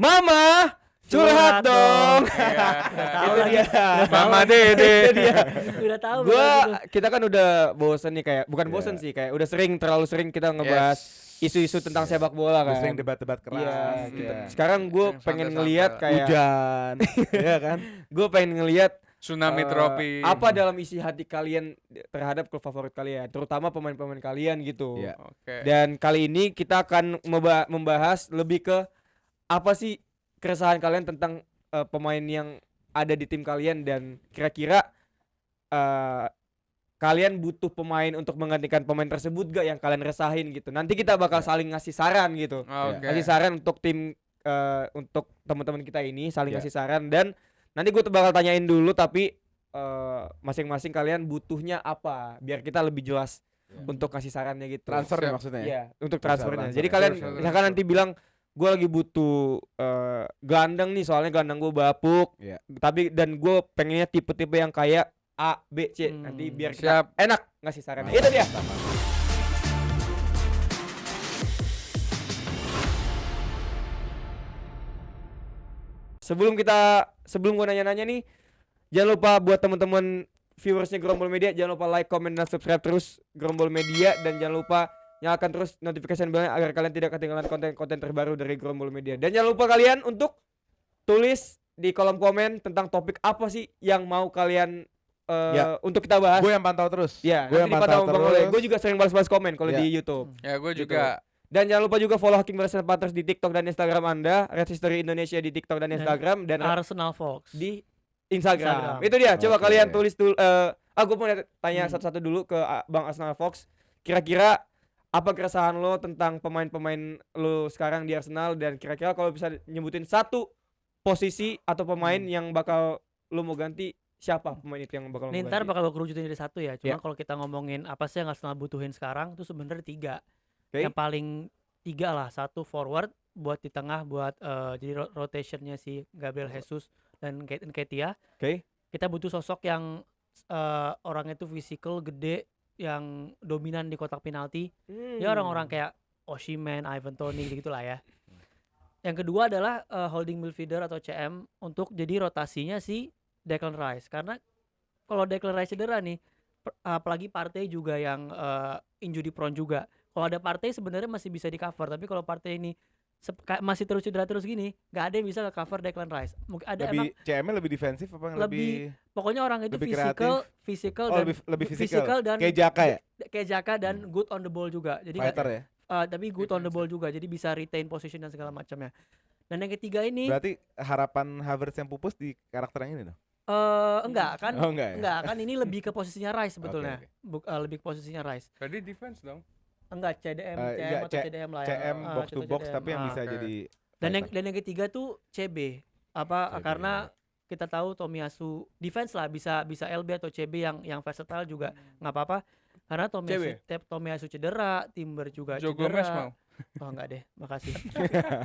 Mama curhat dong. Iya. Itu dia. Mama Dede. Itu dia. Udah tahu Kita kan udah bosen nih, kayak bukan bosen sih, kayak udah terlalu sering kita ngebahas isu-isu tentang sepak bola kan. Sering debat-debat keras. Iya, Iya. sekarang gue pengen ngelihat kayak hujan. Iya kan? gue pengen ngelihat Tsunami tropi. apa dalam isi hati kalian terhadap klub favorit kalian, terutama pemain-pemain kalian gitu. Iya. Oke. Dan kali ini kita akan membahas lebih ke apa sih keresahan kalian tentang pemain yang ada di tim kalian, dan kira-kira kalian butuh pemain untuk menggantikan pemain tersebut gak yang kalian resahin gitu. Nanti kita bakal saling ngasih saran gitu. Oke. Ngasih saran untuk tim untuk teman-teman kita ini, saling Iya. ngasih saran, dan nanti gue bakal tanyain dulu, tapi masing-masing kalian butuhnya apa biar kita lebih jelas untuk kasih sarannya gitu. Transfer Siap. ya maksudnya ya? Iya, untuk Transfer, transfernya. transfer. Jadi kalian Transfer. misalkan nanti bilang gue lagi butuh gelandang nih, soalnya gelandang gue bapuk. Iya. Tapi dan gue pengennya tipe-tipe yang kayak A, B, C. Nanti biar kita Siap. enak ngasih sarannya. Itu dia. Sebelum gue nanya-nanya nih, jangan lupa buat teman-teman viewersnya Gerombol Media, jangan lupa like, comment, dan subscribe terus Gerombol Media, dan jangan lupa nyalakan terus notification bell agar kalian tidak ketinggalan konten-konten terbaru dari Gerombol Media. Dan jangan lupa kalian untuk tulis di kolom komen tentang topik apa sih yang mau kalian untuk kita bahas. Gue yang pantau terus. Ya, Gue yang nanti pantau dipantau Bang Ole. terus. Gue juga sering balas-balas komen kalau Ya. di YouTube. Ya gue Gitu. juga. Dan jangan lupa juga follow Hakim Barcelona Panthers di TikTok dan Instagram Anda, Red History Indonesia di TikTok dan Instagram, dan Arsenal Fox di Instagram. Instagram. Itu dia. Coba Oke. kalian tulis dulu. Gue mau tanya satu-satu dulu ke Bang Arsenal Fox. Kira-kira apa keresahan lo tentang pemain-pemain lo sekarang di Arsenal, dan kira-kira kalau bisa nyebutin satu posisi atau pemain yang bakal lo mau ganti, siapa pemain itu yang bakal lo Nih mau ntar ganti? bakal kerucutin jadi satu ya. Cuma Ya. kalau kita ngomongin apa sih yang Arsenal butuhin sekarang tuh sebenarnya 3. Oke. Yang paling 3 lah. 1 forward buat di tengah buat jadi rotationnya si Gabriel Jesus dan Nketiah. Oke. Kita butuh sosok yang orangnya tuh physical, gede, yang dominan di kotak penalti. Ya orang-orang kayak Osimhen, Ivan Toney gitu lah ya. Yang kedua adalah holding midfielder atau CM untuk jadi rotasinya si Declan Rice, karena kalau Declan Rice cedera nih, apalagi Partey juga yang injury prone juga. Kalau ada Partey sebenarnya masih bisa di cover, tapi kalau Partey ini masih terus cedera terus gini, nggak ada yang bisa cover Declan Rice. Mungkin ada Lebih CM-nya lebih defensif apa yang lebih pokoknya orang itu lebih physical Oh, dan lebih physical. dan Kayak Jaka ya? kayak Jaka dan good on the ball juga. Jadi Fighter ya? tapi good on the ball juga, jadi bisa retain position dan segala macamnya. Dan yang ketiga ini Berarti harapan Havertz yang pupus di karakter yang ini dong? enggak kan? Oh, enggak ya? Enggak kan, ini lebih ke posisinya Rice sebetulnya. Oke. Lebih ke posisinya Rice. Tadi defense dong. Enggak CDM Iya, atau CDM lah ya. CM box to contoh box CDM. tapi yang bisa Oke. jadi Dan yang ketiga tuh CB. Apa CB. karena kita tahu Tomiyasu defense lah, bisa LB atau CB yang versatile juga nggak apa-apa. Karena Tomiyasu cedera, Timber juga Joe cedera. Gomez mau. Oh enggak deh, makasih.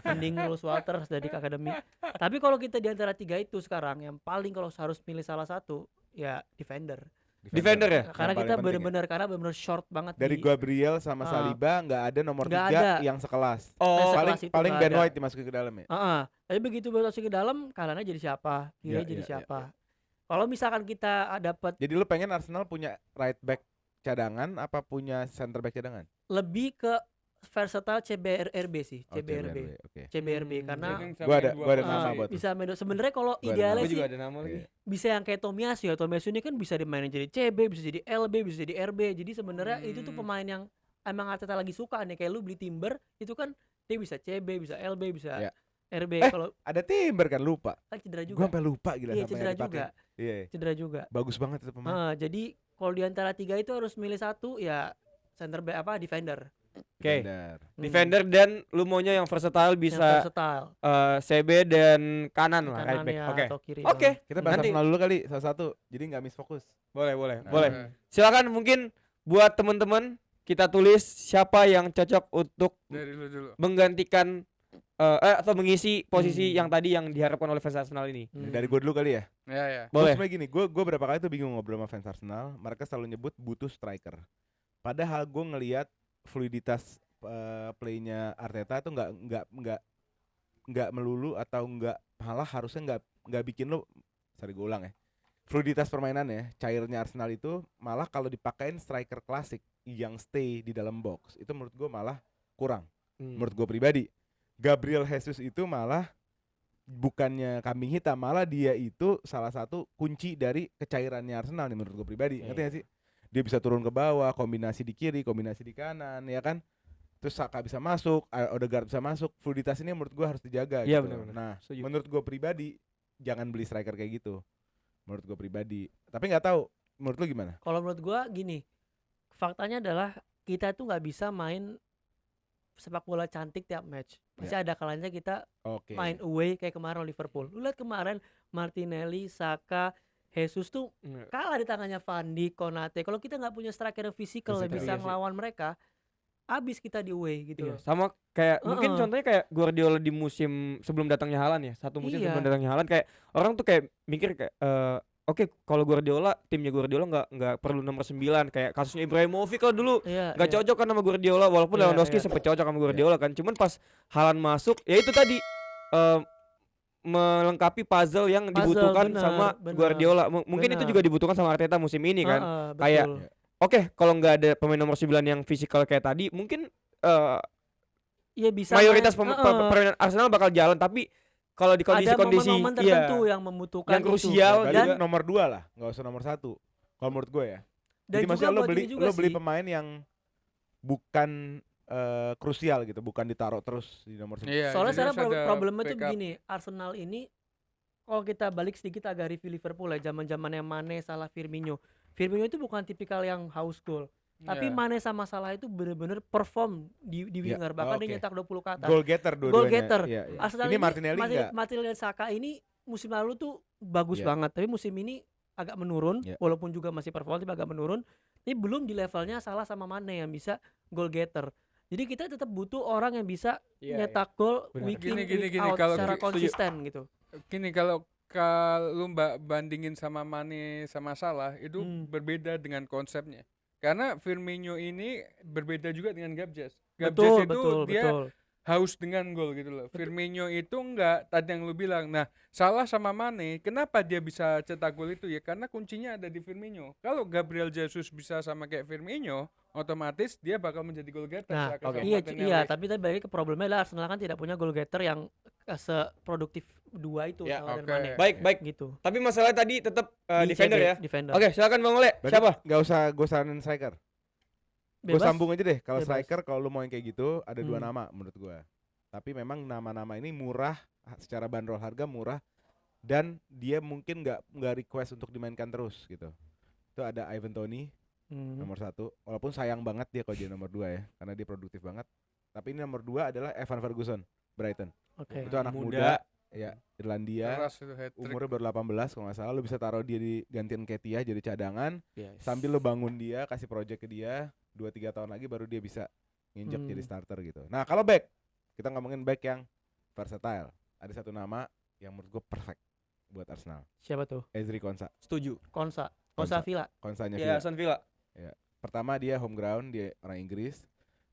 Mending Rose Walters dari akademi. Tapi kalau kita di antara 3 itu sekarang yang paling kalau harus pilih salah satu ya defender. Defender ya? Karena Yang kita paling penting ya. benar-benar short banget Dari di Gabriel sama Saliba nggak ada nomor Nggak 3 ada. yang sekelas. Oh, sekelas itu Paling nggak Ben ada. White dimasukin ke dalam ya. Tapi begitu masuk ke dalam, kanannya jadi siapa? Kiri Iya, jadi iya, siapa? Kalau misalkan kita dapat Jadi lu pengen Arsenal punya right back cadangan apa punya center back cadangan? lebih ke versatile CBRB sih, Oh, CBRB. Oke. CBRB karena Gua ada nama buat bisa sebenarnya kalau Gua ada idealnya Gue sih juga ada nama lagi. bisa yang kayak Tomiyasu ya. Tomiyasu ini kan bisa dimainin jadi CB, bisa jadi LB, bisa jadi RB. Jadi sebenarnya itu tuh pemain yang emang Arteta lagi suka nih. Kayak lu beli Timber itu kan dia bisa CB, bisa LB, bisa Iya. RB. Kalau Ada Timber kan lupa. kan cedera Gua juga. sampai lupa gila Iya, sampai cedera nggak dipakai. juga. Iya. Cedera juga. Bagus banget itu pemain. Jadi kalau di antara 3 itu harus milih satu ya, center back apa defender. Oke. Benar. Defender, dan lu maunya yang versatile, Yang bisa versatile. CB dan kanan lah, right Kanan back. ya, Oke. atau kiri. Oke. Kita bahas Nanti- Arsenal dulu kali satu-satu. Jadi nggak miss fokus. Boleh. Nah, Boleh. Silakan mungkin buat teman-teman kita tulis siapa yang cocok untuk Dari lu dulu. menggantikan atau mengisi posisi yang tadi yang diharapkan oleh fans Arsenal ini. Dari gue dulu kali ya. Ya. Boleh. Sebenarnya gini, gue berapa kali tuh bingung ngobrol sama fans Arsenal. Mereka selalu nyebut butuh striker. Padahal gue ngelihat fluiditas playnya Arteta itu nggak nggak melulu atau nggak malah harusnya nggak bikin lo, sorry gue ulang ya, fluiditas permainannya cairnya Arsenal itu malah kalau dipakein striker klasik yang stay di dalam box itu menurut gue malah kurang. Menurut gue pribadi Gabriel Jesus itu malah bukannya kambing hitam, malah dia itu salah satu kunci dari kecairannya Arsenal nih menurut gue pribadi. Ngerti gak sih? Dia bisa turun ke bawah, kombinasi di kiri, kombinasi di kanan, ya kan? Terus Saka bisa masuk, Odegaard bisa masuk. Fluiditas ini menurut gue harus dijaga Iya, gitu. benar-benar. Nah, Setuju. menurut gue pribadi jangan beli striker kayak gitu. Menurut gue pribadi. Tapi nggak tahu, menurut lu gimana? Kalau menurut gua gini, faktanya adalah kita tuh nggak bisa main sepak bola cantik tiap match. Pasti ada kalanya kita Oke. main away kayak kemarin Liverpool. Lu lihat kemarin Martinelli, Saka, Jesus tuh kalah di tangannya Van Dijk, Konate. Kalau kita nggak punya striker yang physical yang Physical, bisa iya sih. ngelawan mereka, abis kita di away gitu Iya, loh. sama kayak mungkin Heeh. contohnya kayak Guardiola di musim sebelum datangnya Haaland ya. Satu musim Iya. sebelum datangnya Haaland kayak orang tuh kayak mikir kayak oke, kalau Guardiola, timnya Guardiola nggak perlu nomor 9 kayak kasusnya Ibrahimovic kalau dulu Iya, nggak iya. cocok kan sama Guardiola walaupun Iya, Lewandowski iya. sempet cocok sama Guardiola kan. Cuman pas Haaland masuk ya itu tadi melengkapi puzzle yang Puzzle, dibutuhkan benar, sama benar, Guardiola. Mungkin itu benar. juga dibutuhkan sama Arteta musim ini kan. Heeh, kayak betul. Oke, kalau nggak ada pemain nomor 9 yang fisikal kayak tadi, mungkin Iya bisa mayoritas main, heeh. permainan Arsenal bakal jalan, tapi kalau di Ada kondisi-kondisi momen-momen tertentu yang membutuhkan yang itu. krusial Berarti dan nomor 2 lah, nggak usah nomor 1. Kalau menurut gue ya. Dan Jadi juga maksudnya buat ini juga lo beli sih. pemain yang bukan krusial gitu, bukan ditaruh terus di nomor 9. Iya, Soalnya jadi sekarang harus ada problemnya tuh backup. begini, Arsenal ini kalau kita balik sedikit agak review Liverpool ya, zaman-zamannya Mane, Salah, Firmino. Firmino itu bukan tipikal yang haus goal, tapi Iya. Mane sama Salah itu bener-bener perform di Iya. winger, bahkan dia Oke. nyetak 20 ke atas. Goal getter Goal dua-duanya. getter. Iya, iya. Arsenal Ini Martinelli enggak? Martinelli dan Saka ini musim lalu tuh bagus Iya. banget, tapi musim ini agak menurun, Iya. walaupun juga masih perform tapi agak menurun. Ini belum di levelnya Salah sama Mane yang bisa goal getter. Jadi kita tetap butuh orang yang bisa nyetak gol Benar. week in, Gini, week gini, out kalau secara setuju. konsisten gitu. Gini, kalau lu bandingin sama Mane sama Salah itu berbeda dengan konsepnya. Karena Firmino ini berbeda juga dengan Gabjes. Gabjes itu dia haus dengan gol gitu loh. Firmino itu enggak, tadi yang lu bilang. Nah, Salah sama Mane, kenapa dia bisa cetak gol itu ya? Karena kuncinya ada di Firmino. Kalau Gabriel Jesus bisa sama kayak Firmino, otomatis dia bakal menjadi goal getter. Nah, sama iya, Martinelli. tapi balik ke problemnya adalah Arsenal kan tidak punya goal getter yang seproduktif dua itu Ya, Salah dan oke. Mane. baik. Gitu. Tapi masalah tadi tetap Di defender CB, ya. Defender. Oke, silakan Bang Ole. Berarti Siapa? nggak usah gue saranin striker. Gue Bebas. sambung aja deh. Kalau Bebas. striker, kalau lu mau yang kayak gitu, ada 2 Hmm. nama menurut gue. Tapi memang nama-nama ini murah, secara bandrol harga murah, dan dia mungkin nggak request untuk dimainkan terus gitu. Itu ada Ivan Toney nomor 1. Walaupun sayang banget dia kalau jadi nomor 2 ya, karena dia produktif banget. Tapi ini nomor 2 adalah Evan Ferguson, Brighton. Oke. Itu anak Muda. muda, ya Irlandia. Keras itu hat-trick. Umurnya baru 18 kalau nggak salah. Lu bisa taruh dia di gantian Ketia jadi cadangan, Yes. sambil lu bangun dia, kasih project ke dia, 2-3 tahun lagi baru dia bisa nginjek jadi Hmm. starter gitu. Nah kalau back, kita ngomongin back yang versatile. Ada satu nama yang menurut gue perfect buat Arsenal, Siapa tuh? Ezri Konsa. Setuju. Konsa Konsa. Villa. Konsanya Ya, Villa. Aston Villa. Pertama dia home ground, dia orang Inggris.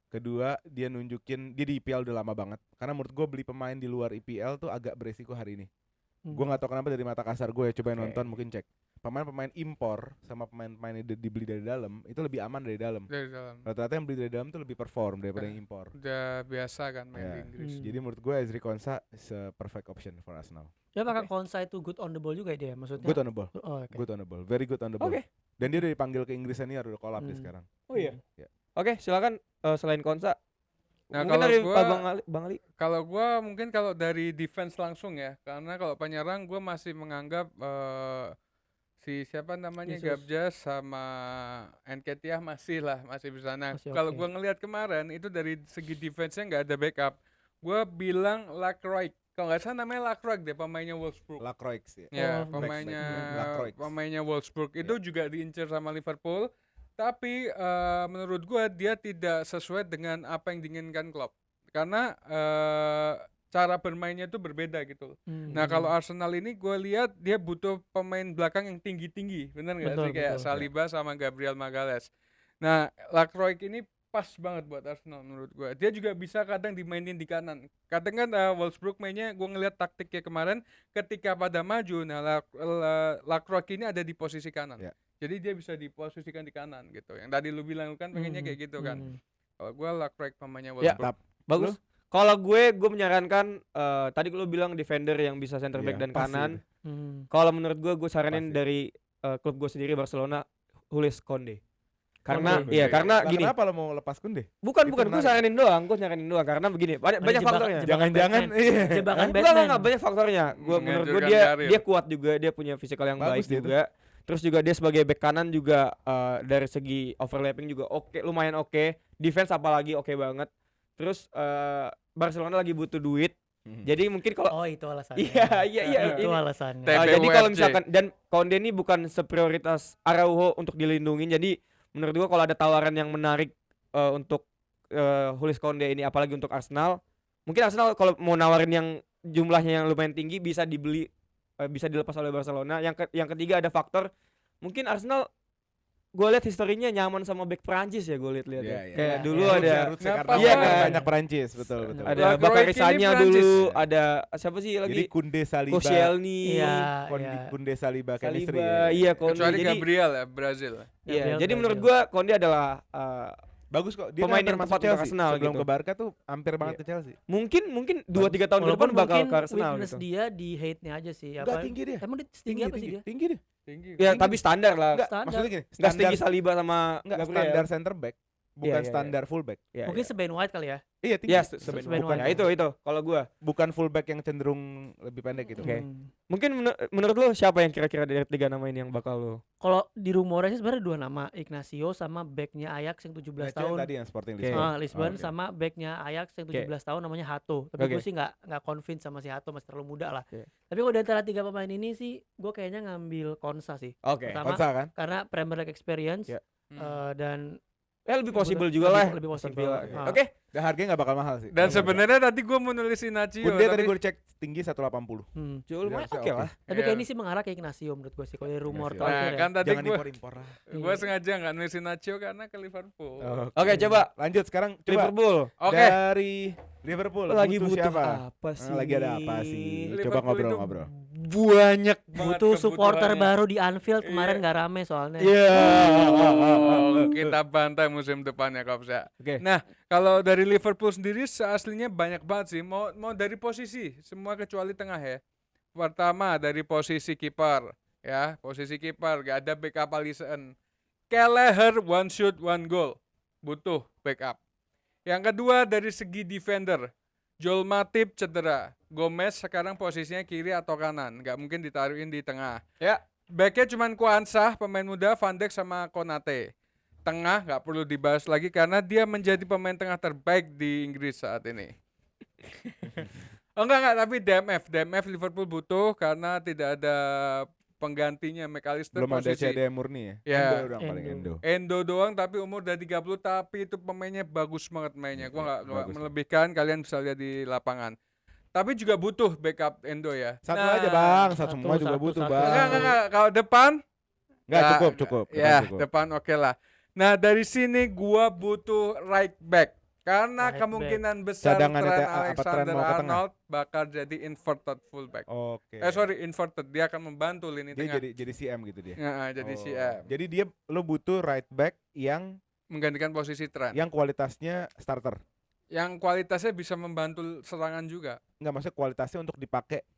Kedua dia nunjukin dia di IPL udah lama banget. Karena menurut gue beli pemain di luar IPL tuh agak beresiko hari ini. Gue nggak tahu kenapa dari mata kasar gue ya, cobain Oke. nonton mungkin cek. Pemain-pemain impor sama pemain-pemain yang dibeli dari dalam itu lebih aman dari dalam. Dari dalam. Rata-rata yang beli dari dalam tuh lebih perform daripada yang impor. Udah biasa kan main Ya. di Inggris. Jadi menurut gue Ezri Konsa is a perfect option for Arsenal. Ya apakah Konsa itu good on the ball juga dia maksudnya? Good on the ball, Oh, oke. good on the ball, very good on the ball. Oke. Dan dia udah dipanggil ke Inggris senior, udah kolab dia Hmm. sekarang. Oh iya. Ya. Oke, silakan selain Konsa. Nah, Mungkin kalau dari gua- Bang Ali. Kalau gua mungkin kalau dari defense langsung ya, karena kalau penyerang gua masih menganggap si siapa namanya Jesus. Gabjas sama Nketiah masih bisa. Nah, Masih kalau oke. gua ngelihat kemarin itu dari segi defense-nya nggak ada backup. Gua bilang Lacroix. Kalau nggak salah namanya Lacroix deh, pemainnya Wolfsburg. Lacroix ya. Ya, Oh, Lacroix. pemainnya Wolfsburg itu juga diincar sama Liverpool. Tapi menurut gua dia tidak sesuai dengan apa yang diinginkan Klopp. Karena cara bermainnya itu berbeda gitu. Nah, kalau Arsenal ini gue lihat dia butuh pemain belakang yang tinggi-tinggi. Bener nggak Betul, sih? Kayak betul. Saliba sama Gabriel Magalhaes. Nah, Lacroix ini pas banget buat Arsenal menurut gue. Dia juga bisa kadang dimainin di kanan. Kadang kan Wolfsburg mainnya, gue ngeliat taktiknya kemarin ketika pada maju, nah Lacroix ini ada di posisi kanan. Ya. Jadi dia bisa diposisikan di kanan gitu. Yang tadi lu bilang kan pengennya kayak gitu kan. Kalau gue Lacroix pemainnya Ya, Wolfsburg. bagus. Kalau gue menyarankan tadi lu bilang defender yang bisa center back Iya, dan pas kanan. itu. Kalau menurut gue saranin Pas ya. dari klub gue sendiri Barcelona, Jules Koundé. Karena Koundé. iya, karena Lah, gini. kenapa lo mau lepas Koundé? Bukan Itu gue menarik. nyaranin doang karena begini, banyak Jebakan- faktornya. jebakan Jangan-jangan Batman. iya. Jebakan Enggak, Batman. banyak faktornya. Menurut gue Menghancurkan karir. dia kuat juga, dia punya fisikal yang Bagus baik dia juga. Terus juga dia sebagai back kanan juga dari segi overlapping juga lumayan oke. Defense apalagi oke banget. Terus Barcelona lagi butuh duit. Jadi mungkin kalau Oh, itu alasannya. iya Itu ini. alasannya. Jadi kalau TPUFC. misalkan dan Konde ini bukan seprioritas Araujo untuk dilindungin. Jadi menurut gua kalau ada tawaran yang menarik untuk Jules Koundé ini apalagi untuk Arsenal, mungkin Arsenal kalau mau nawarin yang jumlahnya yang lumayan tinggi bisa dibeli, bisa dilepas oleh Barcelona. Yang ketiga ada faktor mungkin Arsenal gue lihat historinya nyaman sama back Prancis ya, gue lihat Iya, ya. iya. Kayak Iya, dulu iya. ada Nggak karena apa-apa. Iya kan? banyak Perancis, betul. ada Lacroix Bakary ini Sagna Prancis. dulu, ada siapa sih Jadi lagi? Koundé Saliba, Koscielny, Iya, Koundé Saliba chemistry. Saliba, ya. iya Koundé. Kecuali Jadi Gabriel ya, Brazil. iya, Gabriel jadi menurut Brazil. gua Koundé adalah Bagus kok. Dia Pemain kan hampir yang masuk tepat untuk Chelsea. Arsenal Sebelum gitu. ke Barca tuh hampir banget Iya. ke Chelsea. mungkin 2-3 tahun ke Walaupun depan bakal mungkin ke Arsenal weakness gitu. dia di hate-nya aja sih. Enggak tinggi dia. Emang dia tinggi apa sih dia? Tinggi dia. Tinggi. Ya, tinggi. tapi standar lah. Enggak, Standar. maksudnya gini, Enggak setinggi Saliba sama enggak Gabriel. standar center back, bukan iya. standar full back. Ya, Mungkin ya. se-Ben White kali ya. Iya, tinggi. Ya, Seben bukan. White. Ya, itu kalau gua. Bukan full back yang cenderung lebih pendek gitu. Oke. Mungkin menurut lu siapa yang kira-kira dari 3 nama ini yang bakal lu? Kalau di rumornya sih sebenarnya 2 nama, Ignacio sama backnya Ajax yang 17 Neco tahun. tadi yang Sporting Oke. Lisbon. Lisbon Oh, oke. sama backnya Ajax yang 17 tahun namanya Hato. Tapi Oke. gue sih nggak convince sama si Hato, masih terlalu muda lah. Oke. Tapi kalau di antara 3 pemain ini sih, gue kayaknya ngambil Konsa sih. Oke. Pertama, Konsa kan? karena Premier League experience Ya. dan Ya lebih possible Lebih- juga lah. lebih Aston possible. Villa. Ah. Oke. Dan harganya nggak bakal mahal sih. Dan Nggak bakal. sebenarnya tadi gue mau nulis Inacio, Koundé tadi tapi gue cek tinggi 180. Jual lumayan Harusnya oke oke. lah. tapi Iya. kayak ini sih mengarah ke Ignacio menurut gue sih. Kalau dari rumor Ignacio. terakhir Nah, ya. kan tadi Jangan gue impor-impor lah. sengaja nggak nulis Inacio karena ke Liverpool. Oke. Coba Lanjut sekarang coba Liverpool. Oke. dari Liverpool. Lagi butuh siapa? apa sih? Lagi ada apa sih? Liverpool Coba itu ngobrol-ngobrol. Banyak banget Butuh supporter kebutuhannya. baru di Anfield kemarin Iya. nggak rame soalnya. Iya. Oh, kita bantai musim depannya Kopsa. Oke. Nah, kalau dari Liverpool sendiri aslinya banyak banget sih. Mau dari posisi semua kecuali tengah ya. Pertama dari posisi kiper ya, posisi kiper gak ada backup Alisson. Kelleher one shoot one goal. Butuh backup. Yang kedua dari segi defender. Joel Matip cedera. Gomez sekarang posisinya kiri atau kanan, nggak mungkin ditaruhin di tengah. Ya. Backnya cuman Kwanzaa, pemain muda, Van Dijk sama Konate. Tengah nggak perlu dibahas lagi karena dia menjadi pemain tengah terbaik di Inggris saat ini. Oh enggak, tapi DMF Liverpool butuh karena tidak ada penggantinya McAllister. Belum ada posisi CD Murni ya? Ya. Endo doang paling Endo. Endo. Endo doang tapi umur udah 30 tapi itu pemainnya bagus banget mainnya. Gua nggak Bagus. melebihkan, kalian bisa lihat di lapangan. Tapi juga butuh backup Endo ya. Satu Nah, aja bang, satu, semua juga satu, butuh satu. bang. Enggak. Kalau depan Enggak Ya, cukup. ya, cukup. depan oke lah. Nah, dari sini gua butuh right back. Karena Right kemungkinan besar Cadangannya Trent apa, Trent Alexander mau ke tengah? Arnold bakal jadi inverted fullback. Oke. Inverted. Dia akan membantu lini Dia tengah. jadi CM gitu dia. Jadi Oh. CM. Jadi dia lo butuh right back yang Menggantikan posisi Trent. kualitasnya starter. Yang kualitasnya bisa membantu serangan juga. Enggak, maksudnya kualitasnya untuk dipakai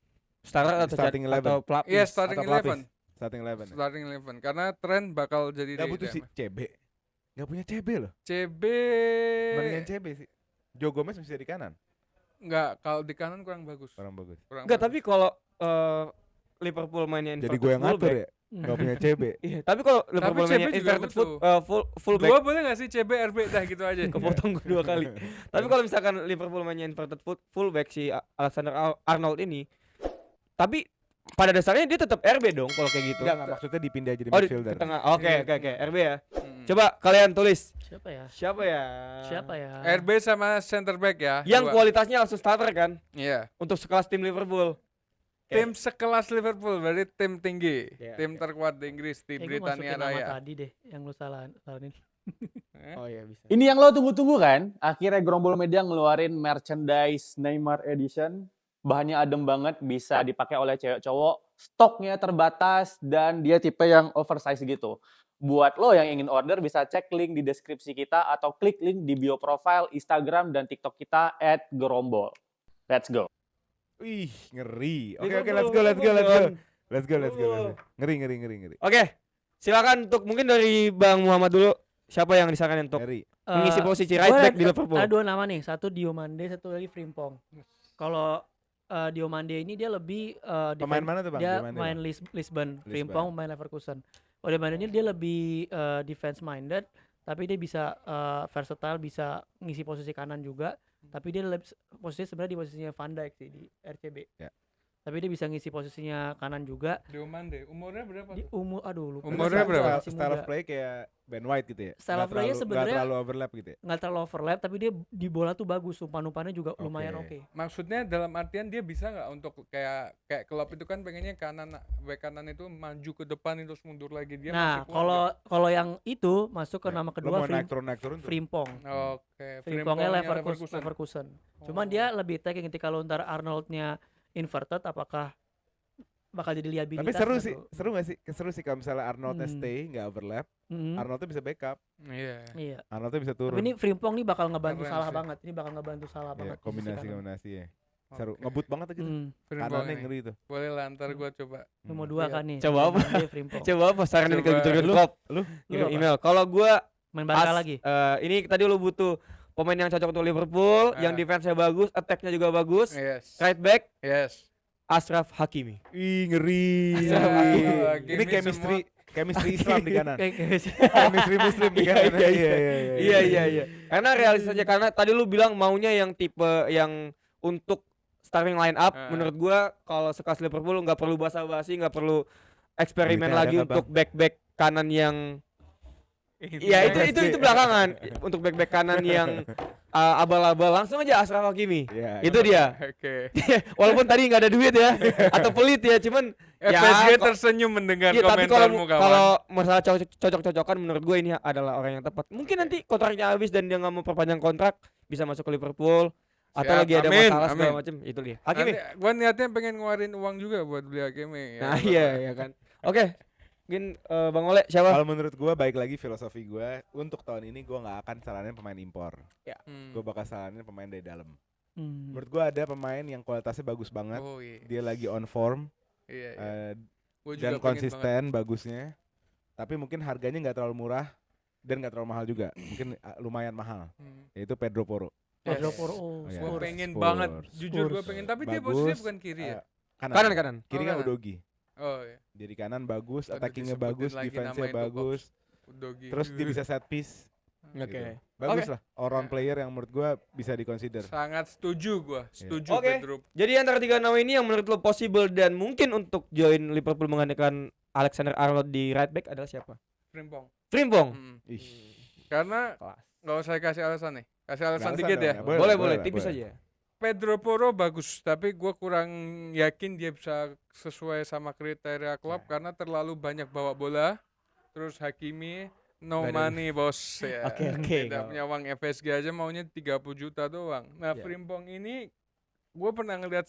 Starter atau Starting 11. atau pelapis. Iya, starting atau pelapis. 11. starting 11. Starting 11. Karena Trent bakal jadi Enggak butuh DM. si CB. Enggak punya CB loh. CB Mendingan CB sih. Joe Gomez bisa di kanan. enggak, kalau di kanan kurang bagus. Kurang bagus. Enggak, tapi kalau Liverpool mainnya Jadi inverted gue yang ngatur fullback, ya. Enggak punya CB. Iya, tapi kalau Liverpool CB mainnya juga inverted butuh. fullback, Dua boleh nggak sih CB RB dah gitu aja. kepotong gue 2 kali. Tapi kalau misalkan Liverpool mainnya inverted fullback si Alexander Arnold ini, tapi pada dasarnya dia tetap RB dong kalau kayak gitu. Enggak, maksudnya dipindah jadi Oh, di midfielder. ke tengah. Oke, RB ya. Mm. Coba kalian tulis Siapa ya? siapa ya? RB sama center back ya. Yang dua. kualitasnya langsung starter kan Iya. untuk sekelas tim Liverpool. Tim sekelas Liverpool berarti tim tinggi, Iya, tim oke. terkuat di Inggris di Gue Britania masukin nama Raya. tadi deh yang lu salahin. Oh iya bisa. Ini yang lo tunggu-tunggu kan? Akhirnya Grombol Media ngeluarin merchandise Neymar Edition. Bahannya adem banget, bisa dipakai oleh cewek cowok. Stoknya terbatas dan dia tipe yang oversize gitu. Buat lo yang ingin order bisa cek link di deskripsi kita atau klik link di bio profile Instagram dan TikTok kita @gerombol. Let's go. Wih, ngeri. Oke, Liverpool, let's go. Liverpool. Ngeri. Oke. Silakan untuk mungkin dari Bang Muhammad dulu. Siapa yang disarankan untuk Ngeri. mengisi posisi Gua right back ada- di Liverpool? Ada 2 nama nih, satu Diomande, satu lagi Frimpong. Kalau Diomande ini dia lebih Pemain mana tuh, Bang? dia Diomande, main Bang? Lisbon, Frimpong main Leverkusen. Kalau Diomande ini dia lebih defense minded, tapi dia bisa versatile, bisa ngisi posisi kanan juga. Tapi dia posisinya sebenarnya di posisinya Van Dijk sih di RCB. Ya. Tapi dia bisa ngisi posisinya kanan juga. Diomande, umurnya berapa Di tuh? lupa. Umurnya berapa? Masih Style of muda. play kayak Ben White gitu ya? Style of play-nya Nggak sebenarnya terlalu overlap gitu ya? nggak terlalu overlap, tapi dia di bola tuh bagus, umpan-umpannya juga Oke. lumayan oke. Maksudnya dalam artian dia bisa nggak untuk kayak Klopp itu kan pengennya back kanan itu maju ke depan terus mundur lagi, dia Nah, masih kuat kalau yang itu masuk ke Ya. nama Lo kedua mau naik turun tuh? Frimpong. nggak? Oke, Frimpongnya Leverkusen. Leverkusen. Cuman Oh. dia lebih taking ketika lo ntar Arnoldnya inverted, apakah bakal jadi liabilitas? Tapi seru nggak sih, tuh? seru sih kalau misalnya Arnoldnya Hmm. stay, nggak overlap. Mhm. Arnoldnya bisa backup, Iya. Iya. Arnoldnya bisa Tapi turun. ini Frimpong nih bakal ngebantu Keren Salah sih. banget. Ini bakal ngebantu Salah Iya, banget. posisi kanan. kombinasi ya. Seru, Oke. ngebut banget gitu. Frimpong Kanannya nih. ngeri tuh. Boleh lah, ntar gua coba. Nomor Hmm. 2 Iya. kan nih. Coba apa? Dia Frimpong. Coba apa saran dari Coba. Jurgen Lu- Klopp? lu Kirim apa? email. Kalau gua Main Barca as- lagi. ini tadi lu butuh pemain yang cocok untuk Liverpool, yang Ah. defense-nya bagus, attack-nya juga bagus. Yes. Right back Yes. Ashraf Hakimi. Ih, ngeri. Hakimi Ini chemistry Islam di kanan. Kayak Chemistry Muslim di kanan. Iya. Karena realistis aja, karena tadi lu bilang maunya yang tipe yang untuk starting line up. Ah. Menurut gua kalau sekelas Liverpool nggak perlu basa-basi, nggak perlu eksperimen Duitnya ada lagi nggak, untuk back kanan yang Iya itu belakangan. Untuk back kanan yang abal-abal, langsung aja Ashraf Hakimi. Iya, Itu dia. Oke. Walaupun tadi nggak ada duit ya atau pelit ya, cuman ya, FSG kok- tersenyum mendengar iya, tapi komentarmu kawan. kalau masalah cocok-cocokan menurut gue ini adalah orang yang tepat. Mungkin nanti kontraknya habis dan dia nggak mau perpanjang kontrak, bisa masuk ke Liverpool atau Siap, lagi ada amin, masalah segala amin. macam. Itu dia. Hakimi. Nanti gua niatnya pengen ngeluarin uang juga buat beli Hakimi. Nah, iya kan. Oke. Mungkin Bang Ole siapa? Kalau menurut gua baik lagi filosofi gua untuk tahun ini gua nggak akan saranin pemain impor. Gua bakal saranin pemain dari dalam. Menurut gua ada pemain yang kualitasnya bagus banget. Oh iya. Dia lagi on form Iya. dan Gua juga pengen banget. konsisten bagusnya. Tapi mungkin harganya nggak terlalu murah dan nggak terlalu mahal juga. Mungkin lumayan mahal. Yaitu Pedro Porro. Pedro Yes. Porro. Oh, iya. Gua Spurs. pengen Spurs. banget, jujur gua Spurs. pengen. Tapi dia Bagus. posisinya bukan kiri ya. Kanan. Kiri Oh, kan kanan. Udogi. Oh iya. Jadi kanan bagus, Aduh, attackingnya disebutin bagus, lagi defense-nya nama itu, bagus. Udogi. Terus dia bisa set piece. Oke. Gitu. Bagus Oke. lah, all round player yang menurut gua bisa dikonsider. Sangat setuju gua. Setuju Oke. Pedro. Jadi antara tiga nama ini yang menurut lo possible dan mungkin untuk join Liverpool menggantikan Alexander Arnold di right back adalah siapa? Frimpong. Frimpong. Mm. Ih. Karena Kelas. nggak usah kasih alasan nih. Kasih alasan Alasan dikit dong, ya. ya. Boleh, tipis boleh. aja. Pedro Porro bagus, tapi gue kurang yakin dia bisa sesuai sama kriteria klub karena terlalu banyak bawa bola. Terus Hakimi no Nggak ada- money bos ya. Oke. Tidak punya uang FSG aja maunya 30 juta doang. Nah, Ya. Frimpong ini gue pernah ngeliat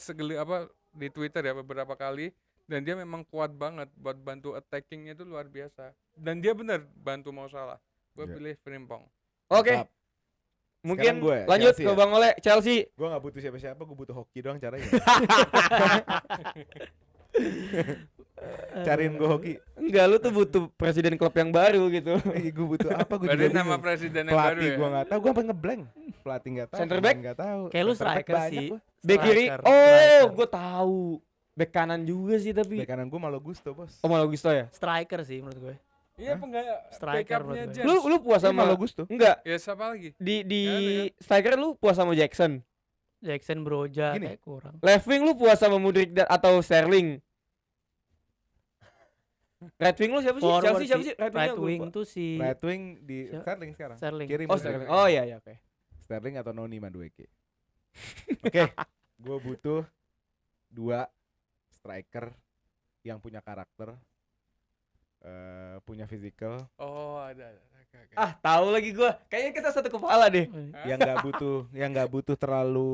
di Twitter ya beberapa kali dan dia memang kuat banget buat bantu attackingnya itu luar biasa. Dan dia bener bantu mau salah. Gue Ya. pilih Frimpong. Oke. Mantap. Mungkin Sekarang gue, lanjut Chelsea ke ya? Bang Ole Chelsea. Gua nggak butuh siapa-siapa, gua butuh hoki doang caranya. Cariin gua hoki. Enggak, lu tuh butuh presiden klub yang baru gitu. Gua butuh apa? Gua Berarti juga nama bingung. presiden yang baru Pelatih ya. gua nggak tahu, gua sampai ngeblank. Pelatih nggak tahu. Center pemain back? nggak tahu. Kayak lu Center back striker banyak sih. gua. Back kiri. Striker, Oh, striker. gue tahu. Back kanan juga sih tapi. Bek kanan gua Malo Gusto, bos. Oh, Malo Gusto ya? Striker sih menurut gue. Iya Hah? penggaya Striker backupnya menurut gue. James. Lu puas Iya, sama Malo Gusto. Enggak. Ya siapa lagi? Di Ya, striker lu puas sama Jackson. Jackson Broja Gini. kayak kurang. Left wing lu puas sama Mudryk atau Sterling? Right wing lu siapa sih? Forward Chelsea siapa sih? right wingnya gua wing lupa. tuh si Right wing di Siapa? Sterling sekarang. Sterling. Kiri Oh, Mudryk. Sterling. Oh iya oke. Sterling atau Noni Madueke. Oke, gua butuh 2 striker yang punya karakter, punya physical, Oh ada. Ah, tahu lagi gua. Kayaknya kita satu kepala deh. yang nggak butuh terlalu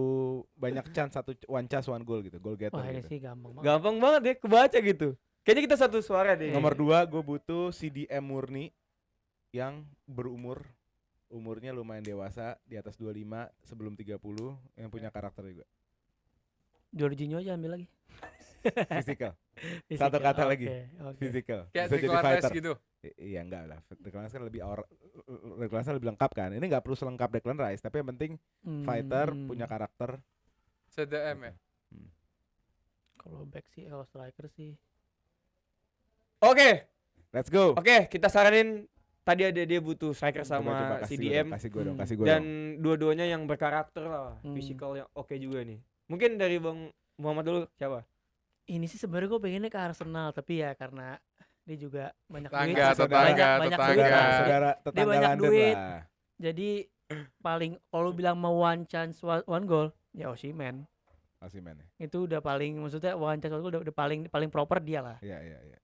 banyak chance, one chance one goal gitu, goal getter Wah ini gitu. sih gampang banget. Gampang banget ya kebaca gitu. Kayaknya kita satu suara deh. Nomor 2 gue butuh CDM murni yang umurnya lumayan dewasa, di atas 25 sebelum 30, yang punya karakter juga. Jorginho aja ambil lagi. Physical. Satu kata lagi. Oke. Physical. Kayak Bisa jadi Declan Rice fighter. gitu. Iya enggak lah. Declan Rice kan Declan Rice lebih lengkap kan. Ini enggak perlu selengkap Declan Rice, tapi yang penting fighter, punya karakter. CDM ya. Kalau back sih, kalau striker sih. Oke, Let's go. kita saranin tadi ada dia butuh striker Coba, sama kasih CDM Kasih gue dong, Hmm. kasih gue dan dong. dua-duanya yang berkarakter lah, physical yang oke juga nih. Mungkin dari Bang Muhammad dulu siapa? Ini sih sebenarnya gue pengennya ke Arsenal, tapi ya karena dia juga banyak duit. Tetangga, banyak duit tetangga. lah. Saudara Dia tetangga banyak London duit. lah. Jadi paling kalau lu bilang mau one chance one goal, ya Osimhen. Osimhen ya. Itu udah paling, maksudnya one chance one goal udah paling proper dia lah. Iya.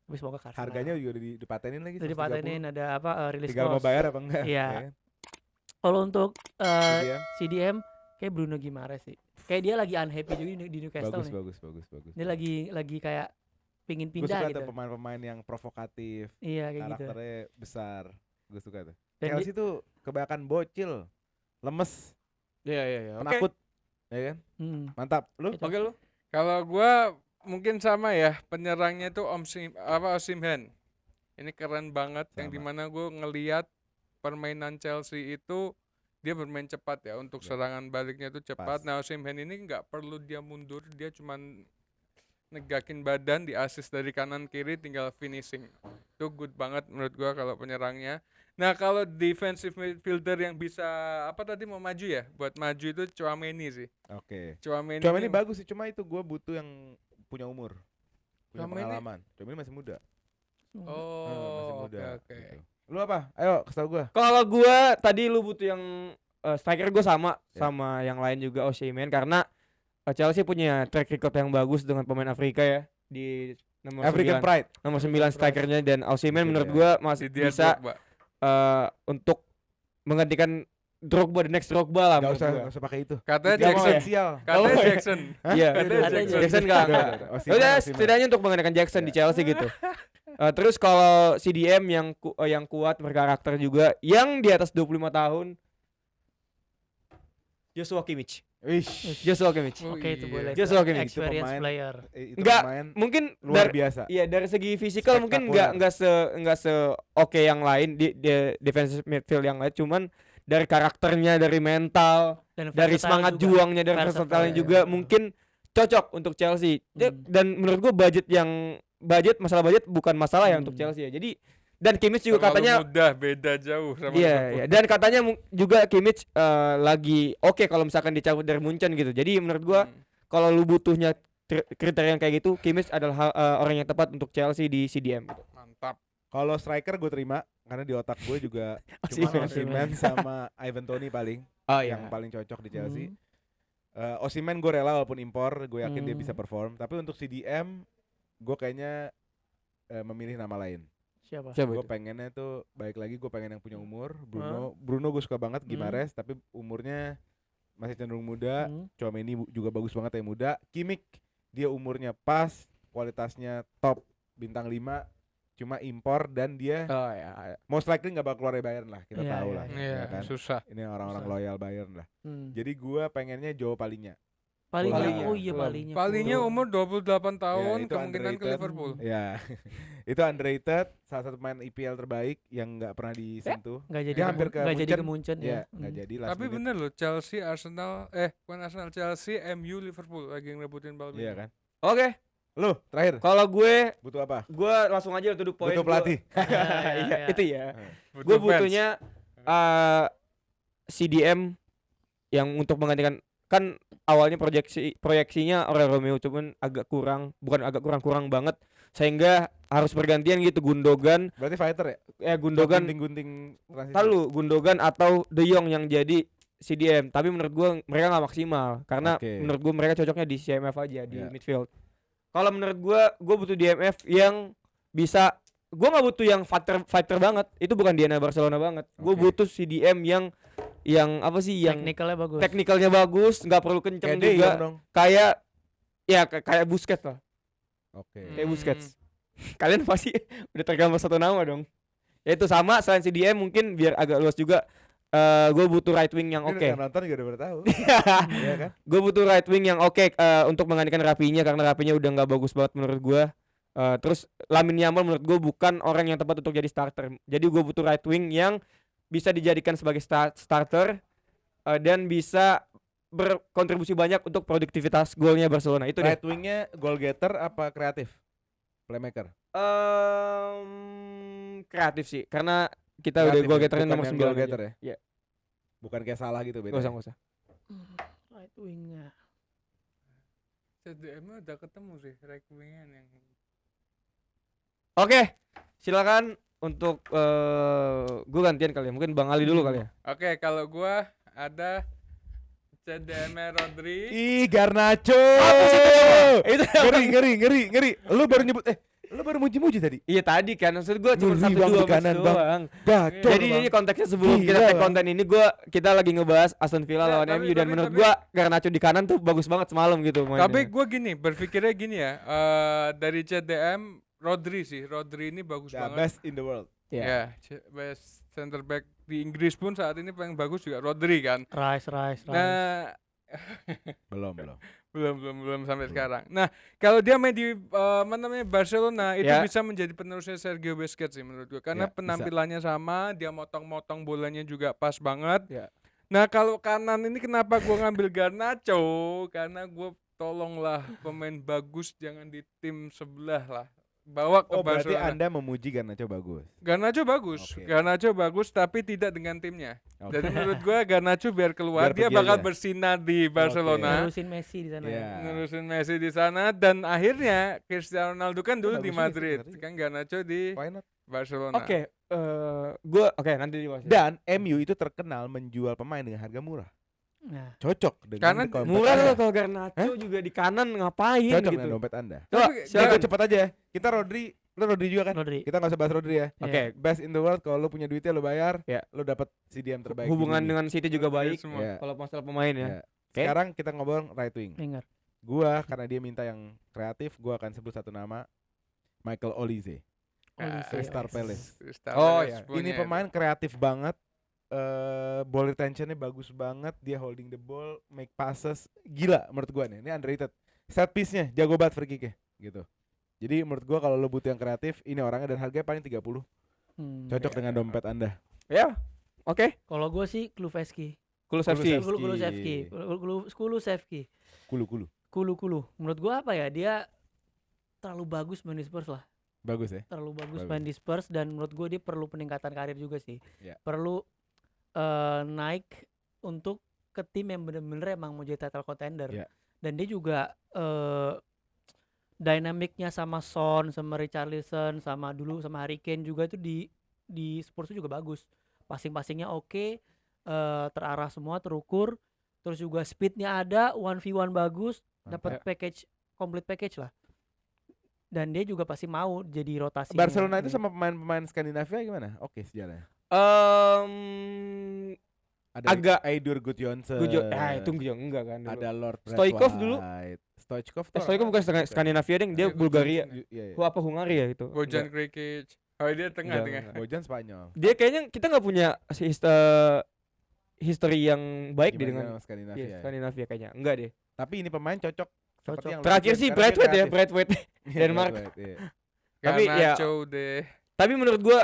Tapi semoga ke Arsenal. Harganya juga udah dipatenin lagi. udah dipatenin, ada apa release Tinggal mau clause. bayar apa enggak? Iya. Ya kan? Kalau untuk CDM, CDM kayak Bruno Guimaraes sih. Kayak dia lagi unhappy juga di Newcastle nih. bagus. Dia lagi kayak pingin Gue pindah suka gitu. tuh pemain-pemain yang provokatif, Iya kayak gitu. karakternya besar. Gue suka tuh. Dan Chelsea tuh kebanyakan bocil, lemes, Iya. penakut, ya kan? Mantap. Lu? Itu. Oke lu. Kalau gua mungkin sama ya, penyerangnya tuh Osimhen. Ini keren banget, yang Sama. dimana gue ngeliat permainan Chelsea itu dia bermain cepat ya, untuk Ya. serangan baliknya itu cepat. Pas. Nah, Osimhen ini nggak perlu dia mundur, dia cuman negakin badan, di assist dari kanan kiri, tinggal finishing. Itu good banget menurut gua kalau penyerangnya. Nah, kalau defensive midfielder yang bisa apa tadi mau maju ya, buat maju itu Tchouaméni sih. Oke. Tchouaméni Cuma ini ini- bagus sih, cuma itu gue butuh yang punya umur, punya Tchouaméni- pengalaman. Cuma ini masih muda. masih Oh, muda. oke. Gitu. Lu apa? Ayo, kasih tau gue. Kalau gua tadi lu butuh yang striker, gue sama Ya. sama yang lain juga Osimhen karena Chelsea punya track record yang bagus dengan pemain Afrika ya di nomor African 9 Pride. nomor 9 strikernya, dan Osimhen Oke, menurut ya. gua masih Didier bisa Drogba. untuk menggantikan Drogba, the next Drogba lah Gak menurut usah, gua. gak usah pakai itu. Katanya Itu Jackson. potensial. Katanya Oh, iya. Jackson. Hah? Iya. Katanya Ada Jackson. Jackson enggak. Udah. Ya udah, setidaknya untuk menggantikan Jackson di Chelsea gitu. Terus kalau CDM yang kuat, berkarakter juga, yang di atas 25 tahun, Joshua Kimmich. Wish. Joshua Kimmich. Oh, Oke, itu iya. boleh. Just walking in. Itu Experience pemain. player. Itu Enggak, pemain mungkin luar biasa. iya dari segi fisikal mungkin enggak se oke yang lain di defensive midfield yang lain, cuman dari karakternya, dari mental, Dan dari versatile semangat juga. juangnya, dari Versatile, versatilenya ya. juga mungkin cocok untuk Chelsea. Dan menurut gua masalah budget bukan masalah ya untuk Chelsea ya. Jadi dan Kimmich juga Terlalu katanya mudah, beda jauh sama iya, Liverpool. iya. Dan katanya juga Kimmich lagi oke kalau misalkan dicabut dari Munchen gitu. Jadi menurut gua kalau lu butuhnya kriteria yang kayak gitu, Kimmich adalah orang yang tepat untuk Chelsea di CDM gitu. Mantap. Kalau striker gue terima karena di otak gue juga Osimhen. cuma Osimhen sama Ivan Toney paling Oh yang paling cocok di Chelsea. Hmm. Osimhen gue rela walaupun impor, gue yakin dia Hmm. bisa perform. Tapi untuk CDM gue kayaknya memilih nama lain. Siapa? Siapa Gue itu? pengennya tuh baik lagi, gue pengen yang punya umur. Bruno gue suka banget, Guimaraes, tapi umurnya masih cenderung muda. Tchouaméni juga bagus banget yang muda. Kimmich dia umurnya pas, kualitasnya top, bintang 5, cuma impor dan dia Oh ya. most likely nggak bakal keluar dari Bayern lah, kita Iya, tahu iya, lah, Iya, ya kan. susah. Ini orang-orang Susah. loyal Bayern lah. Hmm. Jadi gue pengennya Joe Palinya. Palingnya, Fulham. oh iya Fulham. palingnya. Palingnya Fulham. umur 28 tahun, itu kemungkinan ke underrated. Liverpool. Ya, itu underrated, salah satu pemain IPL terbaik yang nggak pernah disentuh. Nggak jadi Dia hampir ke nggak jadi ke Munchen. Munchen Ya, ya. nggak jadi last Tapi minute. bener loh, Chelsea, Arsenal, bukan Arsenal, Chelsea, MU, Liverpool lagi ngerebutin bal. Iya kan. Oke, Lu terakhir kalau gue butuh apa? langsung aja duduk poin. Butuh pelatih. Iya, itu ya. Butuh Gue fans. butuhnya CDM yang untuk menggantikan, kan awalnya proyeksinya Aurelien Romeo, cuman kurang banget sehingga harus bergantian gitu. Gundogan Berarti fighter ya? Gundogan Gunting transisi. Tahu Gundogan atau De Jong yang jadi CDM, tapi menurut gua mereka nggak maksimal karena Oke. menurut gua mereka cocoknya di CMF aja di Iya. midfield. Kalau menurut gua butuh DMF yang bisa gue nggak butuh yang fighter banget, itu bukan DNA Barcelona banget. Gue Oke. butuh CDM yang apa sih, yang Teknikalnya bagus. nggak perlu kenceng Kayak De juga, Jong dong. kayak ya kayak Busquets lah, Oke. kayak Busquets. Kalian pasti udah tergambar satu nama dong. Ya itu sama, selain CDM mungkin biar agak luas juga, gue butuh right wing yang Ini oke. udah nonton juga udah pada tahu. Iya kan? Gue butuh right wing yang oke untuk menggantikan Rafinha, karena Rafinha udah nggak bagus banget menurut gue. Terus Lamine Yamal menurut gue bukan orang yang tepat untuk jadi starter. Jadi gue butuh right wing yang bisa dijadikan sebagai starter dan bisa berkontribusi banyak untuk produktivitas golnya Barcelona. Itu deh. Right wingnya goal getter apa kreatif? Playmaker. Kreatif sih, karena kita udah Kreatif goal ya? getternya Bukan nomor yang 9 goal aja. getter ya? Iya. Bukan kayak salah gitu beda. Nggak usah, ya? nggak usah. Right wingnya. CDM udah ketemu sih right wing-nya yang Oke, silakan untuk gue gantian kali ya. Mungkin Bang Ali dulu kali ya. Oke, kalau gua ada CDM Rodri. Ih, Garnacho. Itu Ngeri. Lu baru muji-muji tadi. iya tadi kan, maksud gue cuma Ngeri, 1-2 Bang, di match kanan, Bang. doang. Gacor. Jadi ini konteksnya sebelum Gila, kita tag Bang. konten ini kita lagi ngebahas Aston Villa Ya, lawan tapi- MU, dan menurut gue Garnacho di kanan tuh bagus banget semalam gitu mainnya. Tapi gua gini, berpikirnya gini ya. Dari CDM Rodri ini bagus The banget. best in the world. ya. Best center back di Inggris pun saat ini paling bagus juga Rodri kan. Rice. Nah, Belum. belum sampai sekarang. Nah, kalau dia main di mana namanya Barcelona itu Ya. bisa menjadi penerusnya Sergio Busquets sih menurut gua, karena Ya, bisa. penampilannya sama, dia motong-motong bolanya juga pas banget. Ya. Nah, kalau kanan ini kenapa gua ngambil Garnacho? Karena gua tolonglah pemain bagus jangan di tim sebelah lah. Bawa ke Oh, berarti Barcelona. Anda memuji Garnacho bagus. Garnacho bagus. Oke. Garnacho bagus tapi tidak dengan timnya. Oke. Jadi menurut gua Garnacho biar keluar, Biar dia pergi bakal aja. bersinar di Barcelona. Nerusin Messi di sana. Iya. Nerusin Messi di sana, dan akhirnya Cristiano Ronaldo kan dulu di bagus juga sih Madrid, sebenarnya. kan Garnacho di Why not? Barcelona. Oke, gue nanti dibahas. Ya. Dan MU itu terkenal menjual pemain dengan harga murah. Nah, Cocok dengan Karena dompet Murah Anda. loh kalau Garnacho juga di kanan ngapain Cocok gitu. dengan dompet Anda. Coba Tapi- Oke, silakan. cepet aja ya. Kita Rodri juga kan? Rodri. Kita nggak usah bahas Rodri ya. Oke, Best in the world, kalau lu punya duitnya lu bayar, Ya. lu dapat CDM terbaik. di hubungan dunia. dengan City juga Rodri baik semua. Ya. kalau masalah pemain ya. Ya. Oke. Sekarang kita ngobrol right wing. Wenger. Gua karena dia minta yang kreatif, gua akan sebut satu nama, Michael Olise. Olise. Crystal Palace. Crystal Oh, Palace iya. punya Ini itu. pemain kreatif banget. Ball retentionnya bagus banget, dia holding the ball, make passes, gila menurut gua nih. Ini underrated. Set piece-nya jago banget free kick-nya gitu. Jadi menurut gua kalau lo butuh yang kreatif, ini orangnya, dan harganya paling 30. Cocok dengan dompet Anda. Ya. Oke. Kalau gue sih Kulusevski. Kulusevski. Kulusevski. Kulusevski. Kulu. Menurut gue apa ya? Dia terlalu bagus main di Spurs lah. Bagus ya. Terlalu bagus Bagus. main di Spurs, dan menurut gue dia perlu peningkatan karir juga sih. Ya. Perlu naik untuk ke tim yang bener-bener emang mau jadi title contender. Ya. Dan dia juga dynamicnya sama Son, sama Richarlison, sama Harry Kane juga itu di Spurs itu juga bagus. Passing-passingnya oke, terarah semua, terukur, terus juga speednya ada, 1v1 bagus, dapat package, complete package lah. Dan dia juga pasti mau jadi rotasi. Barcelona itu sama pemain-pemain Skandinavia gimana? Oke sejarahnya. Ada Agak- Eidur Gudjohnsen. Itu enggak kan dulu. Ada Lord Stoichkov dulu. Stoichkov Stoichkov bukan Skandinavia deng, dia Iya, Bulgaria. Iya. Apa Hungaria itu? Bojan Enggak. Krikic. Oh, dia tengah-tengah. Enggak. Bojan Spanyol. Dia kayaknya kita nggak punya history yang baik deh dengan Gimana Skandinavia. iya, ya? Skandinavia kayaknya. Enggak deh. Tapi ini pemain cocok. Seperti Cocok. yang lu Terakhir bilang, sih karena dia Braithwaite ya, kreatif. Braithwaite. Iya, Denmark. Braithwaite, iya. Tapi ya- Garnacho deh. Tapi menurut gua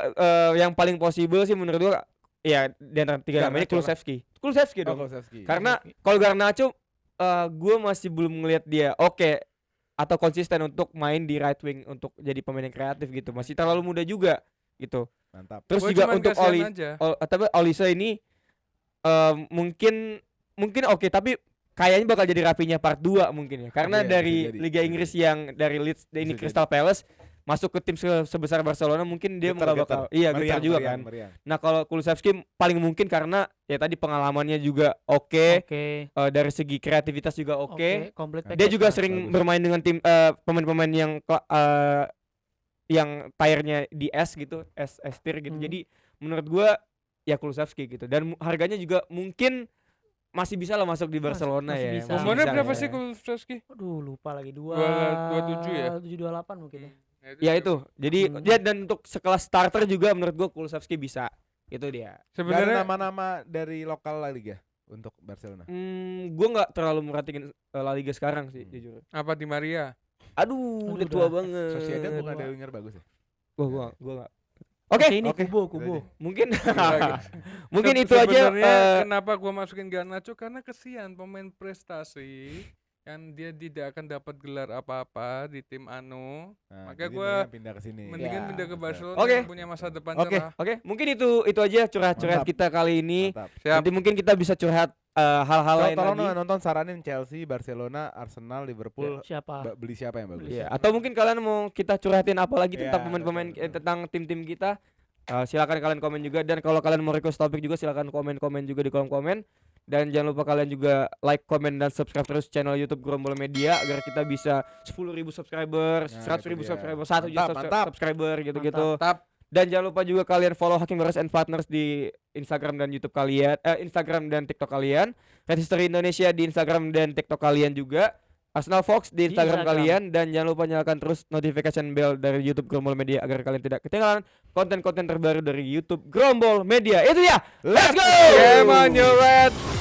yang paling possible sih menurut gua ya di antara tiga nama ini Garnacho lah. Kulusevski. Kulusevski Oh, dong. Kulusevski. Karena kalau Garnacho gua masih belum ngelihat dia oke atau konsisten untuk main di right wing untuk jadi pemain yang kreatif gitu. Masih terlalu muda juga gitu. Mantap. Terus Gua juga cuman untuk kasihan aja. tapi Olise ini mungkin oke, tapi kayaknya bakal jadi Rafinha part 2 mungkin ya. Karena Iya, dari bisa jadi, Liga bisa Inggris yang dari Leeds ini Bisa Crystal Palace masuk ke tim sebesar Barcelona, mungkin dia Getar, nggak bakal iya Meriang, getar juga meriang, kan. meriang. Nah, kalau Kulusevski paling mungkin karena ya tadi pengalamannya juga oke, Oke. dari segi kreativitas juga oke. Complete Dia package juga lah. sering Bagus. bermain dengan tim pemain-pemain yang yang tire-nya di S gitu, S tier gitu. Jadi menurut gua ya Kulusevski gitu. Dan harganya juga mungkin masih bisa lah masuk di Barcelona masih ya. bisa. Masih Umurnya bisa berapa ya. sih Kulusevski? Aduh lupa lagi 27 ya? 27-28 mungkin ya. Ya itu. Jadi Hmm. ya dan untuk sekelas starter juga menurut gua Kulusevski bisa. Itu dia. Gak ada Sebenarnya nama-nama dari lokal La Liga untuk Barcelona. Gua nggak terlalu merhatiin La Liga sekarang sih jujur. apa Di Maria? Aduh, udah Aduh, tua udah. banget. Sociedad bukan Dua. ada winger bagus ya? Gua nggak. Oke, Ini oke. Kubo. mungkin Iya, mungkin itu aja. Sebenarnya kenapa gua masukin Garnacho karena kesian pemain prestasi yang dia tidak akan dapat gelar apa-apa di tim anu. Nah, Makanya jadi gua mendingan pindah ke sini. Mendingan Ya. pindah ke Barcelona Oke. yang punya masa depan Oke. cerah. Oke, mungkin itu aja curhat-curhat Mantap. kita kali ini. Mantap. Siap. Nanti mungkin kita bisa curhat hal-hal lain Tolong lagi. nonton saranin Chelsea, Barcelona, Arsenal, Liverpool. Siapa? Beli siapa yang bagus? Iya, atau mungkin kalian mau kita curhatin apa lagi tentang Iya, pemain-pemain betul. tentang tim-tim kita. Silakan kalian komen juga, dan kalau kalian mau request topik juga silakan komen-komen juga di kolom komen. Dan jangan lupa kalian juga like, komen, dan subscribe terus channel YouTube Grombol Media agar kita bisa 10.000 subscriber, Nah, 100.000 itu dia. subscriber, 1 juta Mantap. subscriber gitu-gitu. Mantap. Dan jangan lupa juga kalian follow Hakim Baras and Partners di Instagram dan YouTube kalian, Instagram dan TikTok kalian. Red History Indonesia di Instagram dan TikTok kalian juga. Arsenal Fox di Instagram Instagram. kalian, dan jangan lupa nyalakan terus notification bell dari YouTube Grombol Media agar kalian tidak ketinggalan konten-konten terbaru dari YouTube Grombol Media. Itu ya. Let's go. Game on your red.